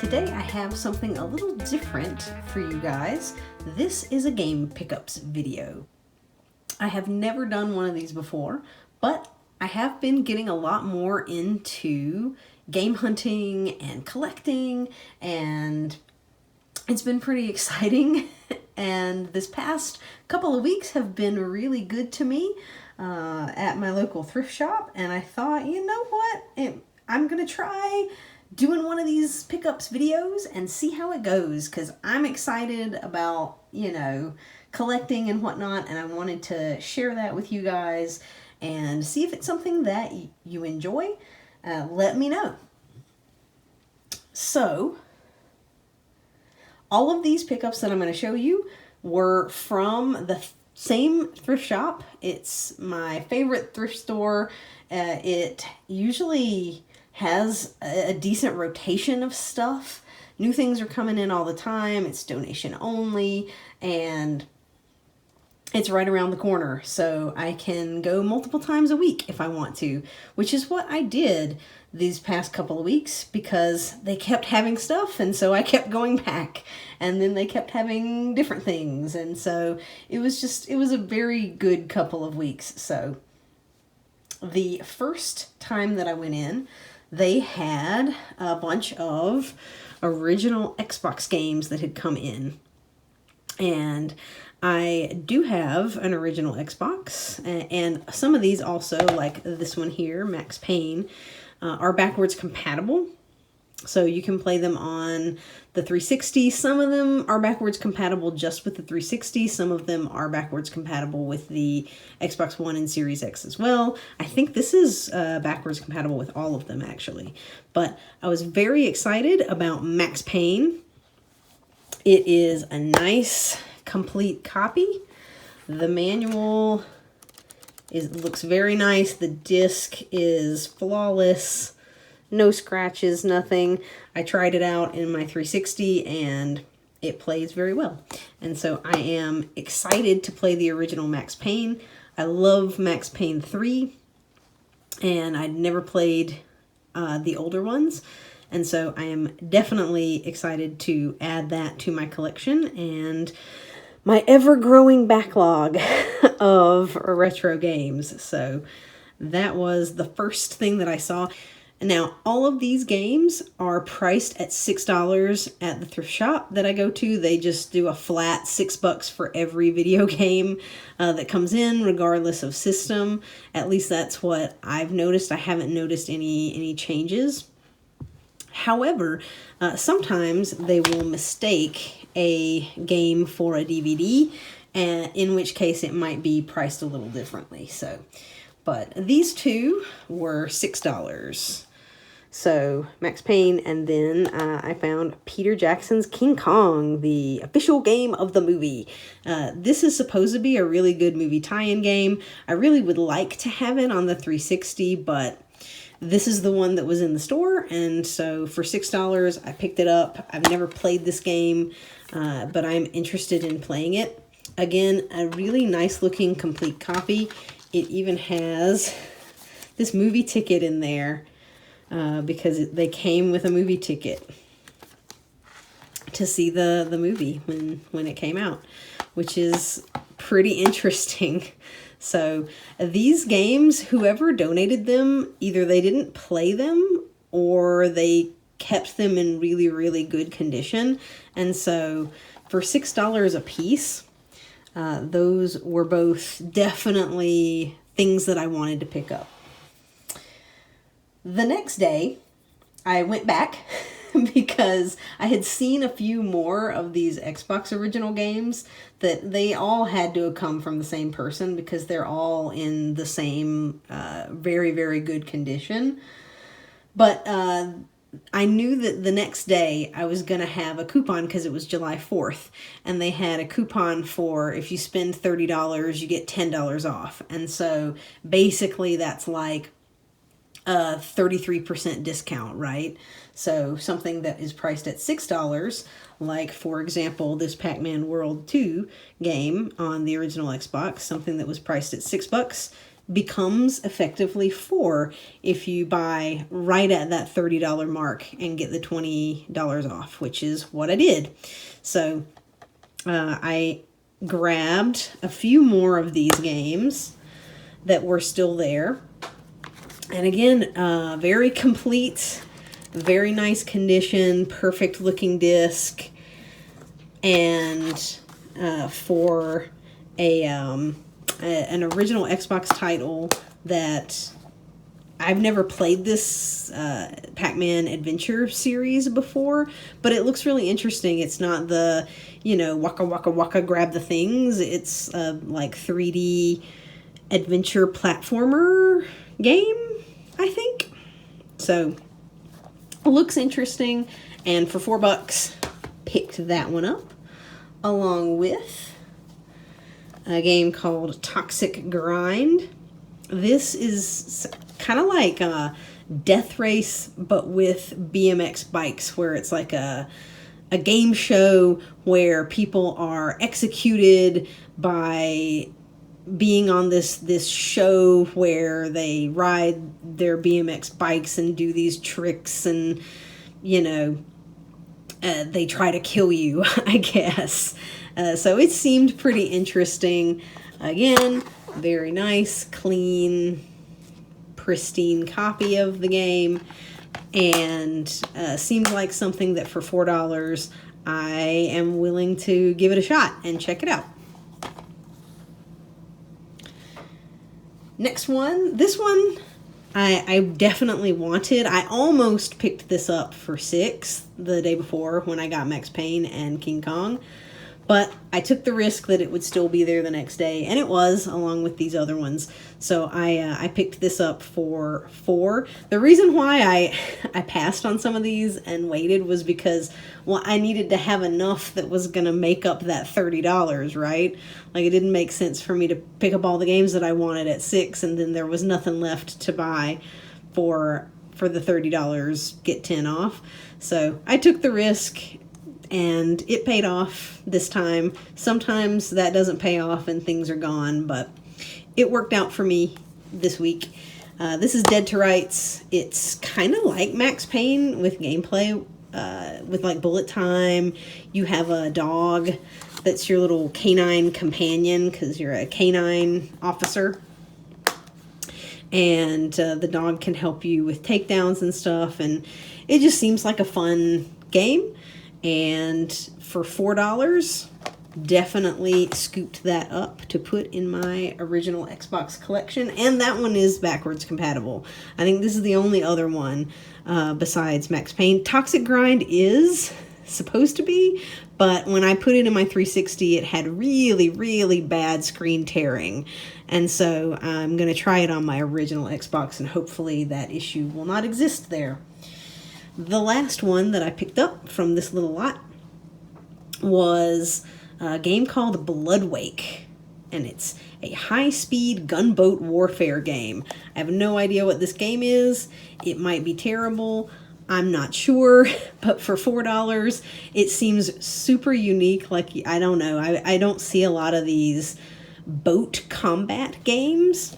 Today I have something a little different for you guys. This is a game pickups video. I have never done one of these before, but I have been getting a lot more into game hunting and collecting, and it's been pretty exciting. And this past couple of weeks have been really good to me at my local thrift shop, and I thought, you know what, I'm gonna try doing one of these pickups videos and see how it goes, because I'm excited about, collecting and whatnot, and I wanted to share that with you guys and see if it's something that you enjoy. Let me know. So, all of these pickups that I'm going to show you were from the same thrift shop. It's my favorite thrift store. It usually has a decent rotation of stuff. New things are coming in all the time. It's donation only, and it's right around the corner, so I can go multiple times a week if I want to, which is what I did these past couple of weeks because they kept having stuff, and so I kept going back, and then they kept having different things, and so it was a very good couple of weeks. So the first time that I went in, they had a bunch of original Xbox games that had come in. And I do have an original Xbox, and some of these also, like this one here, Max Payne, are backwards compatible. So you can play them on the 360. Some of them are backwards compatible just with the 360. Some of them are backwards compatible with the Xbox One and Series X as well. I think this is backwards compatible with all of them, actually. But I was very excited about Max Payne. It is a nice, complete copy. The manual looks very nice. The disc is flawless. No scratches, nothing. I tried it out in my 360 and it plays very well. And so I am excited to play the original Max Payne. I love Max Payne 3, and I'd never played the older ones. And so I am definitely excited to add that to my collection and my ever-growing backlog of retro games. So that was the first thing that I saw. Now, all of these games are priced at $6 at the thrift shop that I go to. They just do a flat $6 for every video game that comes in, regardless of system. At least that's what I've noticed. I haven't noticed any changes. However, sometimes they will mistake a game for a DVD, in which case it might be priced a little differently. So, but these two were $6. So Max Payne, and then I found Peter Jackson's King Kong, the official game of the movie. This is supposed to be a really good movie tie-in game. I really would like to have it on the 360, but this is the one that was in the store, and so for $6, I picked it up. I've never played this game, but I'm interested in playing it. Again, a really nice-looking complete copy. It even has this movie ticket in there because they came with a movie ticket to see the movie when it came out, which is pretty interesting. So these games, whoever donated them, either they didn't play them or they kept them in really, really good condition. And so for $6 a piece, those were both definitely things that I wanted to pick up. The next day, I went back because I had seen a few more of these Xbox original games that they all had to have come from the same person because they're all in the same very, very good condition. But I knew that the next day I was going to have a coupon because it was July 4th. And they had a coupon for if you spend $30, you get $10 off. And so basically that's like a 33% discount, right? So something that is priced at $6, like for example, this Pac-Man World 2 game on the original Xbox, something that was priced at $6, becomes effectively 4 if you buy right at that $30 mark and get the $20 off, which is what I did. So I grabbed a few more of these games that were still there. And again, very complete, very nice condition, perfect looking disc. And for an original Xbox title that I've never played this Pac-Man Adventure series before, but it looks really interesting. It's not the, waka waka waka grab the things. It's like 3D adventure platformer game, I think. So it looks interesting, and for $4 picked that one up along with a game called Toxic Grind. This is kind of like a Death Race, but with BMX bikes, where it's like a game show where people are executed by being on this show where they ride their BMX bikes and do these tricks, and they try to kill you, I guess. So it seemed pretty interesting. Again, very nice, clean, pristine copy of the game, and seemed like something that for $4 I am willing to give it a shot and check it out. Next one, this one I definitely wanted. I almost picked this up for $6 the day before when I got Max Payne and King Kong, but I took the risk that it would still be there the next day, and it was, along with these other ones. So I picked this up for $4. The reason why I passed on some of these and waited was because, well, I needed to have enough that was going to make up that $30, right? Like, it didn't make sense for me to pick up all the games that I wanted at $6, and then there was nothing left to buy for the $30, get 10 off. So I took the risk, and it paid off this time. Sometimes that doesn't pay off and things are gone, but it worked out for me this week. This is Dead to Rights. It's kind of like Max Payne with gameplay, with like bullet time. You have a dog that's your little canine companion because you're a canine officer. And the dog can help you with takedowns and stuff. And it just seems like a fun game. And for $4, definitely scooped that up to put in my original Xbox collection. And that one is backwards compatible. I think this is the only other one besides Max Payne. Toxic Grind is supposed to be, but when I put it in my 360, it had really, really bad screen tearing. And so I'm going to try it on my original Xbox, and hopefully that issue will not exist there. The last one that I picked up from this little lot was a game called Bloodwake, and it's a high-speed gunboat warfare game. I have no idea what this game is. It might be terrible. I'm not sure, but for $4, it seems super unique. Like, I don't know. I don't see a lot of these boat combat games.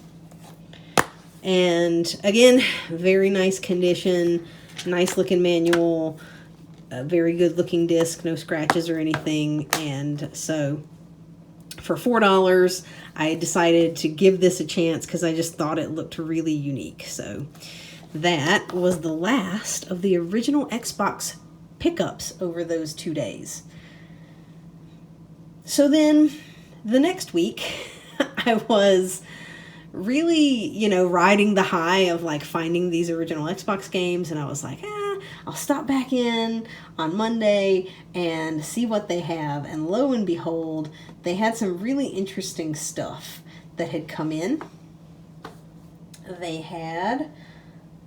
And again, very nice condition. Nice looking manual, a very good looking disc, no scratches or anything. And so for $4, I decided to give this a chance because I just thought it looked really unique. So that was the last of the original Xbox pickups over those 2 days. So then the next week I was really, riding the high of like finding these original Xbox games, and I was like, I'll stop back in on Monday and see what they have. And lo and behold, they had some really interesting stuff that had come in. They had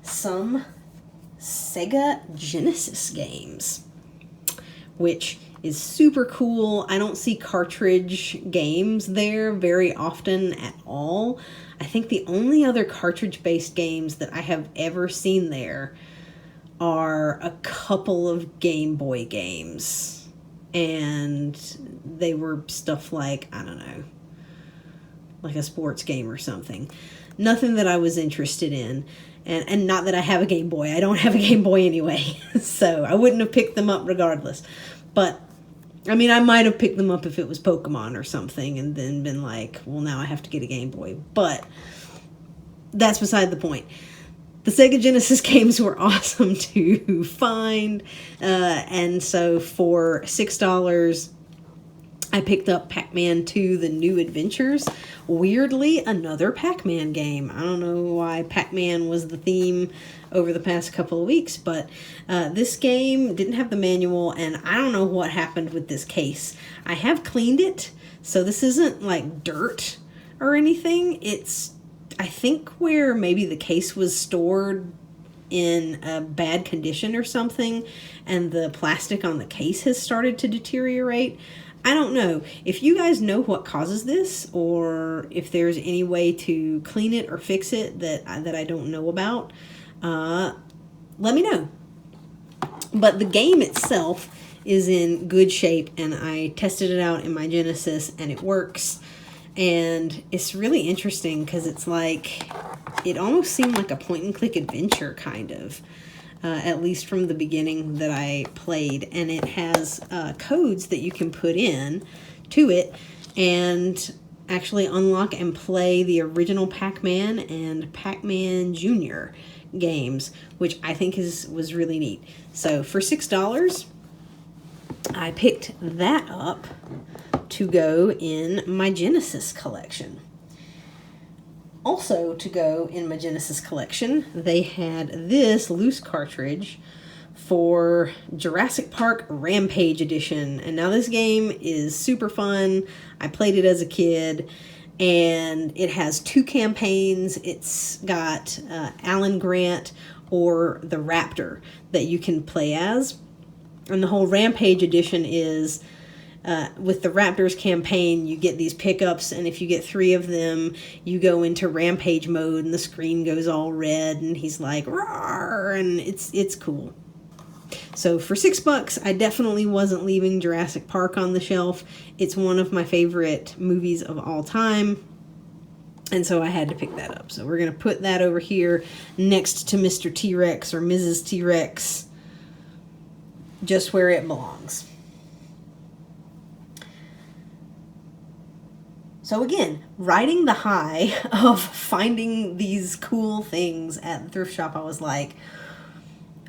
some Sega Genesis games, which is super cool. I don't see cartridge games there very often at all. I think the only other cartridge-based games that I have ever seen there are a couple of Game Boy games. And they were stuff like, I don't know, like a sports game or something. nothing that I was interested in. And not that I have a Game Boy. I don't have a Game Boy anyway. So I wouldn't have picked them up regardless. But, I mean, I might have picked them up if it was Pokemon or something and then been like, well, now I have to get a Game Boy. But that's beside the point. The Sega Genesis games were awesome to find. And so for $6, I picked up Pac-Man 2, The New Adventures. Weirdly, another Pac-Man game. I don't know why Pac-Man was the theme over the past couple of weeks, but this game didn't have the manual, and I don't know what happened with this case. I have cleaned it, so this isn't like dirt or anything. It's, I think, where maybe the case was stored in a bad condition or something, and the plastic on the case has started to deteriorate. I don't know. If you guys know what causes this, or if there's any way to clean it or fix it that I don't know about, let me know. But the game itself is in good shape, and I tested it out in my Genesis, and it works. And it's really interesting because it's like, it almost seemed like a point-and-click adventure, kind of. At least from the beginning that I played. And it has codes that you can put in to it and actually unlock and play the original Pac-Man and Pac-Man Jr. games, which I think was really neat. So for $6, I picked that up to go in my Genesis collection. Also to go in my Genesis collection, they had this loose cartridge for Jurassic Park Rampage Edition. And now this game is super fun. I played it as a kid, and it has 2 campaigns. It's got Alan Grant or the Raptor that you can play as. And the whole Rampage Edition is with the Raptors campaign, you get these pickups, and if you get 3 of them, you go into Rampage mode, and the screen goes all red, and he's like, "Roar!" And it's cool. So for $6, I definitely wasn't leaving Jurassic Park on the shelf. It's one of my favorite movies of all time, and so I had to pick that up. So we're going to put that over here next to Mr. T-Rex or Mrs. T-Rex, just where it belongs. So again, riding the high of finding these cool things at the thrift shop, I was like,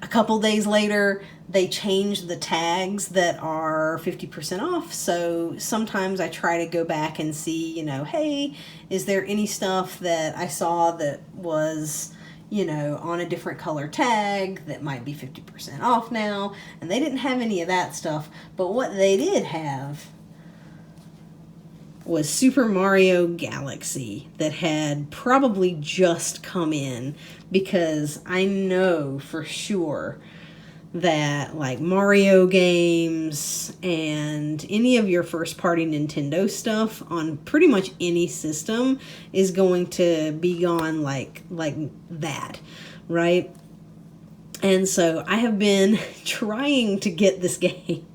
a couple days later, they changed the tags that are 50% off. So sometimes I try to go back and see, hey, is there any stuff that I saw that was, on a different color tag that might be 50% off now? And they didn't have any of that stuff. But what they did have was Super Mario Galaxy that had probably just come in, because I know for sure that like Mario games and any of your first party Nintendo stuff on pretty much any system is going to be gone like that, right? And so I have been trying to get this game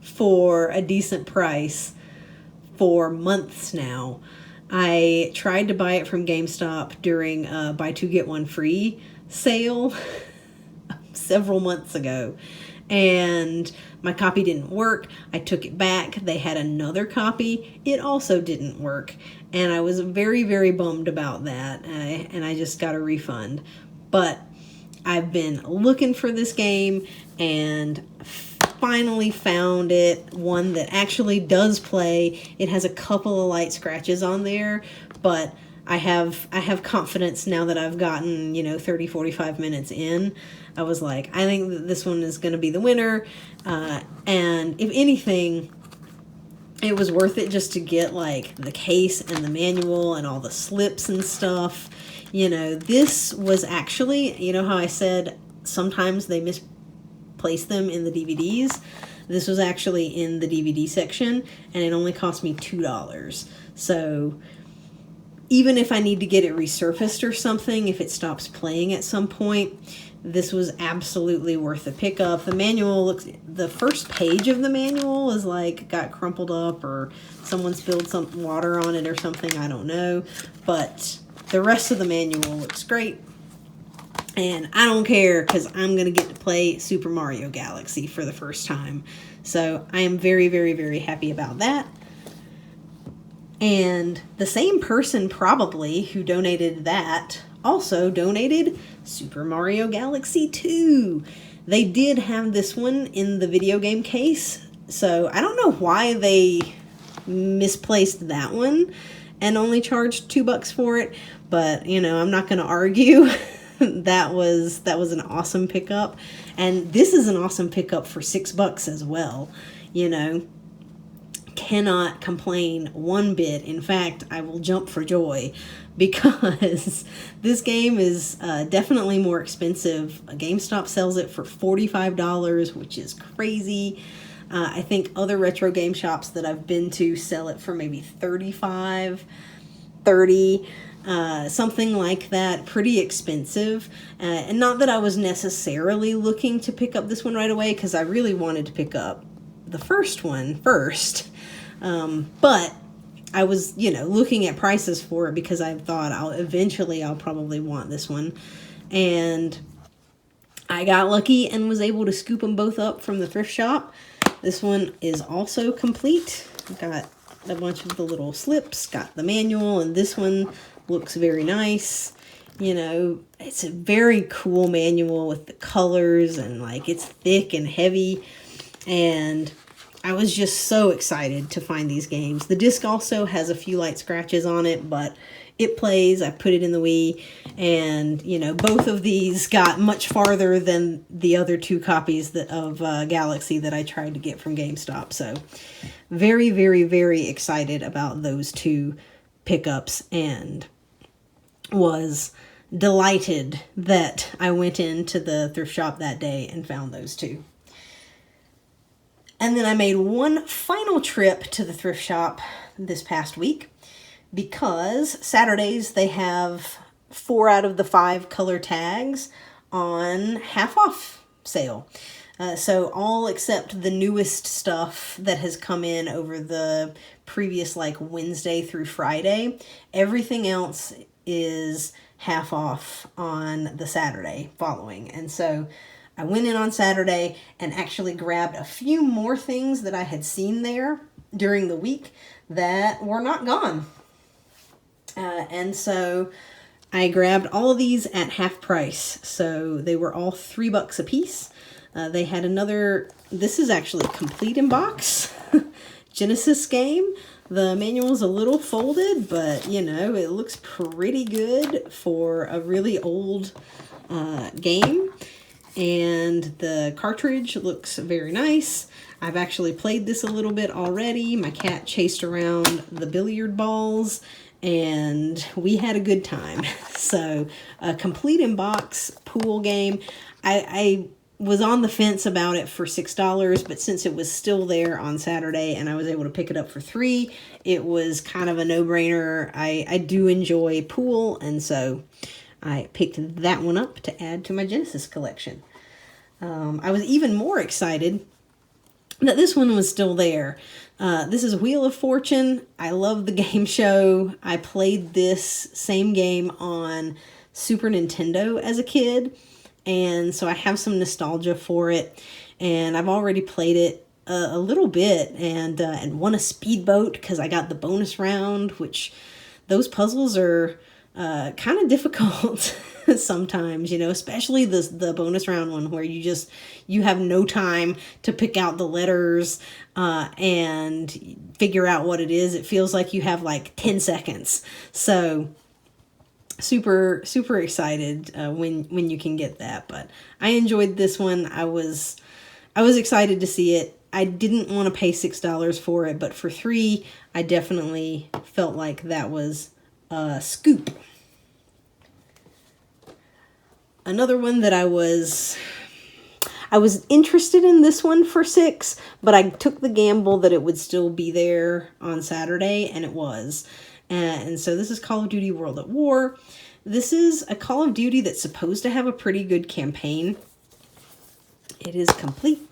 for a decent price for months now. I tried to buy it from GameStop during a buy 2 get 1 free sale several months ago, and my copy didn't work. I took it back. They had another copy. It also didn't work, and I was very, very bummed about that, and I just got a refund. But I've been looking for this game and finally found it, one that actually does play. It has a couple of light scratches on there, but I have confidence now that I've gotten 30-45 minutes in. I was like, I think that this one is going to be the winner, and if anything, it was worth it just to get like the case and the manual and all the slips and stuff. This was actually, how I said sometimes they misplace them in the DVDs. This was actually in the DVD section, and it only cost me $2. So even if I need to get it resurfaced or something, if it stops playing at some point, this was absolutely worth the pickup. The the first page of the manual is like got crumpled up, or someone spilled some water on it or something, I don't know. But the rest of the manual looks great. And I don't care, because I'm going to get to play Super Mario Galaxy for the first time. So I am very, very, very happy about that. And the same person probably who donated that also donated Super Mario Galaxy 2. They did have this one in the video game case. So I don't know why they misplaced that one and only charged $2 for it. But, you know, I'm not going to argue. That was an awesome pickup, and this is an awesome pickup for $6 as well. You know, cannot complain one bit. In fact, I will jump for joy, because this game is definitely more expensive. GameStop sells it for $45, which is crazy. I think other retro game shops that I've been to sell it for maybe $35, $30. Something like that, pretty expensive. And not that I was necessarily looking to pick up this one right away, because I really wanted to pick up the first one first. But I was, you know, looking at prices for it, because I thought I'll probably want this one. And I got lucky and was able to scoop them both up from the thrift shop. This one is also complete. Got a bunch of the little slips, got the manual, and this one looks very nice. You know, it's a very cool manual with the colors, and like it's thick and heavy, and I was just so excited to find these games. The disc also has a few light scratches on it, but it plays. I put it in the Wii, and you know, both of these got much farther than the other 2 copies of Galaxy that I tried to get from GameStop. So very, very, very excited about those 2 pickups, and was delighted that I went into the thrift shop that day and found those 2. And then I made one final trip to the thrift shop this past week, because Saturdays they have 4 out of the 5 color tags on half off sale. So all except the newest stuff that has come in over the previous like Wednesday through Friday, everything else is half off on the Saturday following. And so I went in on Saturday and actually grabbed a few more things that I had seen there during the week that were not gone. And so I grabbed all of these at half price. So they were all $3 a piece. They had another, this is actually complete in box, Genesis game. The manual's a little folded, but you know, it looks pretty good for a really old game. And the cartridge looks very nice. I've actually played this a little bit already. My cat chased around the billiard balls, and we had a good time. So a complete in box pool game. I was on the fence about it for $6, but since it was still there on Saturday and I was able to pick it up for $3, it was kind of a no-brainer. I do enjoy pool, and so I picked that one up to add to my Genesis collection. I was even more excited that this one was still there. This is Wheel of Fortune. I love the game show. I played this same game on Super Nintendo as a kid, and so I have some nostalgia for it. And I've already played it a little bit, and won a speedboat because I got the bonus round, which those puzzles are kind of difficult sometimes, you know, especially the bonus round one where you have no time to pick out the letters and figure out what it is. It feels like you have like 10 seconds. So super, super excited when you can get that. But I enjoyed this one. I was excited to see it. I didn't want to pay $6 for it, but for $3, I definitely felt like that was a scoop. Another one that I was interested in this one for $6, but I took the gamble that it would still be there on Saturday, and it was. And so this is Call of Duty World at War. This is a Call of Duty that's supposed to have a pretty good campaign. It is complete,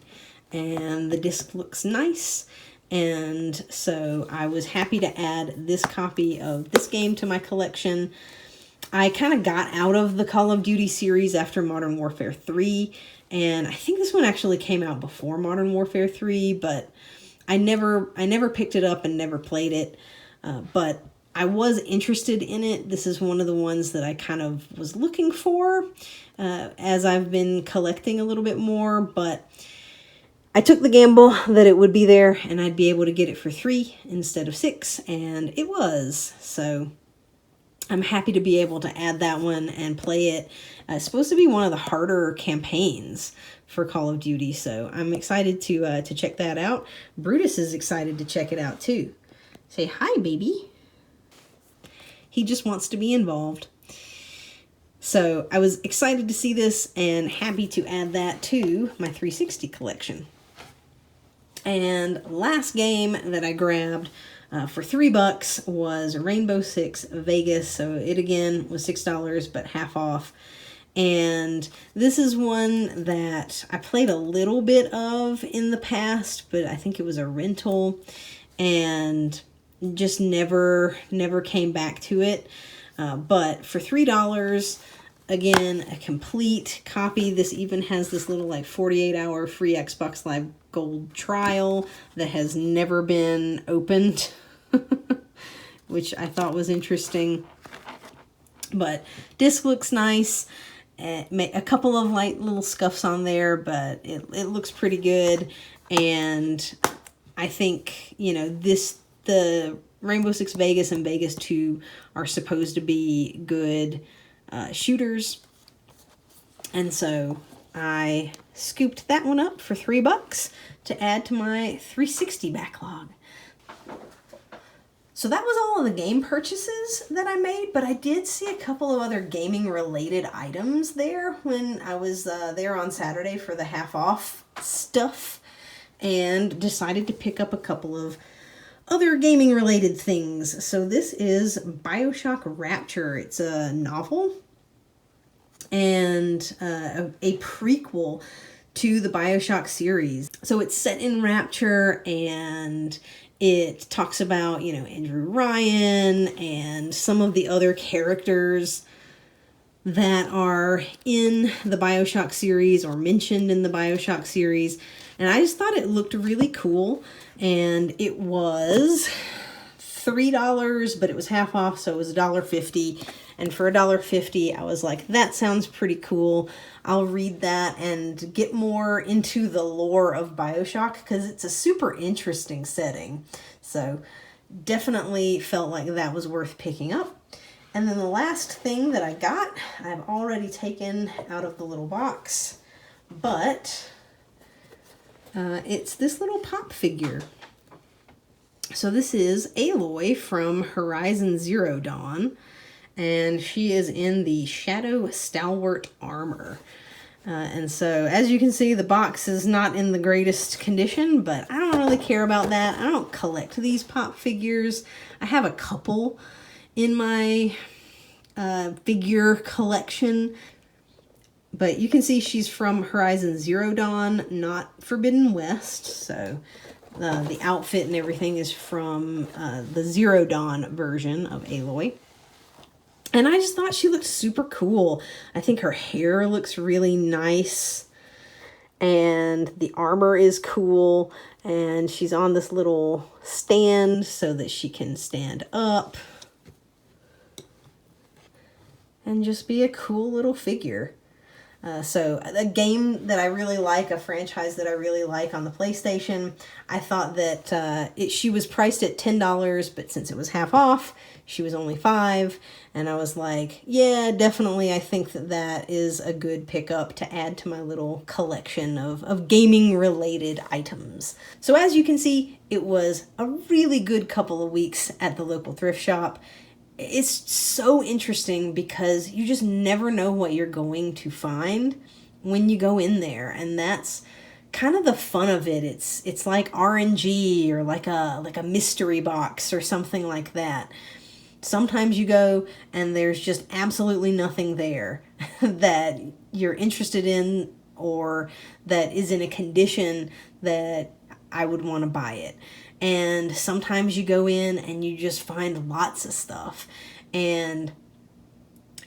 and the disc looks nice. And so I was happy to add this copy of this game to my collection. I kind of got out of the Call of Duty series after Modern Warfare 3, and I think this one actually came out before Modern Warfare 3, but I never picked it up and never played it, but I was interested in it. This is one of the ones that I kind of was looking for as I've been collecting a little bit more, but I took the gamble that it would be there and I'd be able to get it for $3 instead of $6, and it was. So I'm happy to be able to add that one and play it. It's supposed to be one of the harder campaigns for Call of Duty, so I'm excited to check that out. Brutus is excited to check it out too. Say hi, baby. He just wants to be involved. So I was excited to see this and happy to add that to my 360 collection. And last game that I grabbed for $3 was Rainbow Six Vegas. So it again was $6, but half off. And this is one that I played a little bit of in the past, but I think it was a rental and just never came back to it. But for $3, again, a complete copy. This even has this little like 48-hour free Xbox Live Gold trial that has never been opened, which I thought was interesting. But disc looks nice. A couple of light little scuffs on there, but it looks pretty good. And I think, you know, the Rainbow Six Vegas and Vegas 2 are supposed to be good shooters. And so I scooped that one up for $3 to add to my 360 backlog. So that was all of the game purchases that I made, but I did see a couple of other gaming related items there when I was there on Saturday for the half off stuff, and decided to pick up a couple of other gaming related things. So this is BioShock Rapture. It's a novel and a prequel to the BioShock series. So it's set in Rapture, and it talks about, you know, Andrew Ryan and some of the other characters that are in the BioShock series or mentioned in the BioShock series. And I just thought it looked really cool. And it was $3, but it was half off, so it was $1.50. And for $1.50, I was like, that sounds pretty cool. I'll read that and get more into the lore of BioShock, because it's a super interesting setting. So definitely felt like that was worth picking up. And then the last thing that I got, I've already taken out of the little box, but it's this little pop figure. So this is Aloy from Horizon Zero Dawn, and she is in the Shadow Stalwart armor. And so, as you can see, the box is not in the greatest condition, but I don't really care about that. I don't collect these pop figures. I have a couple in my figure collection, but you can see she's from Horizon Zero Dawn, not Forbidden West. So the outfit and everything is from the Zero Dawn version of Aloy. And I just thought she looked super cool. I think her hair looks really nice, and the armor is cool, and she's on this little stand so that she can stand up and just be a cool little figure. So a game that I really like, a franchise that I really like on the PlayStation, I thought that she was priced at $10, but since it was half off, she was only $5. And I was like, yeah, definitely I think that is a good pickup to add to my little collection of gaming-related items. So as you can see, it was a really good couple of weeks at the local thrift shop. It's so interesting because you just never know what you're going to find when you go in there, and that's kind of the fun of it. It's like RNG or like a mystery box or something like that. Sometimes you go and there's just absolutely nothing there that you're interested in or that is in a condition that I would want to buy it. And sometimes you go in and you just find lots of stuff. And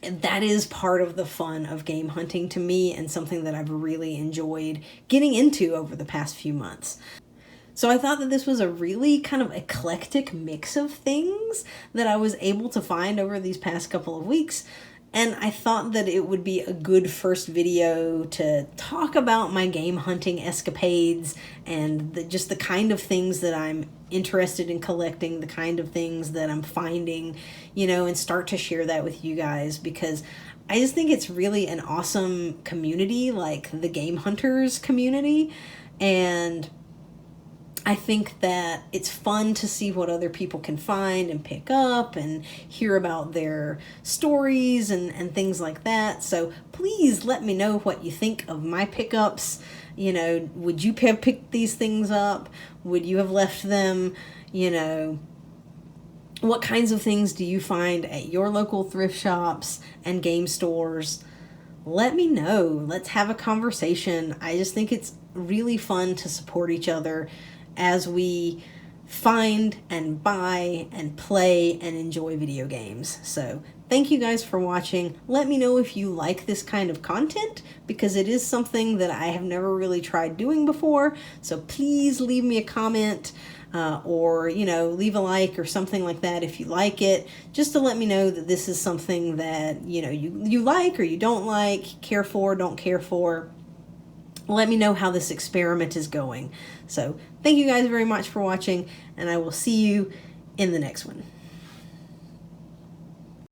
that is part of the fun of game hunting to me, and something that I've really enjoyed getting into over the past few months. So I thought that this was a really kind of eclectic mix of things that I was able to find over these past couple of weeks. And I thought that it would be a good first video to talk about my game hunting escapades and just the kind of things that I'm interested in collecting, the kind of things that I'm finding, and start to share that with you guys, because I just think it's really an awesome community, like the game hunters community. And I think that it's fun to see what other people can find and pick up and hear about their stories and things like that. So please let me know what you think of my pickups. Would you have picked these things up? Would you have left them? What kinds of things do you find at your local thrift shops and game stores? Let me know. Let's have a conversation. I just think it's really fun to support each other as we find and buy and play and enjoy video games. So thank you guys for watching. Let me know if you like this kind of content, because it is something that I have never really tried doing before. So please leave me a comment or leave a like or something like that if you like it, just to let me know that this is something that you like or you don't like, care for, don't care for. Let me know how this experiment is going. So thank you guys very much for watching, and I will see you in the next one.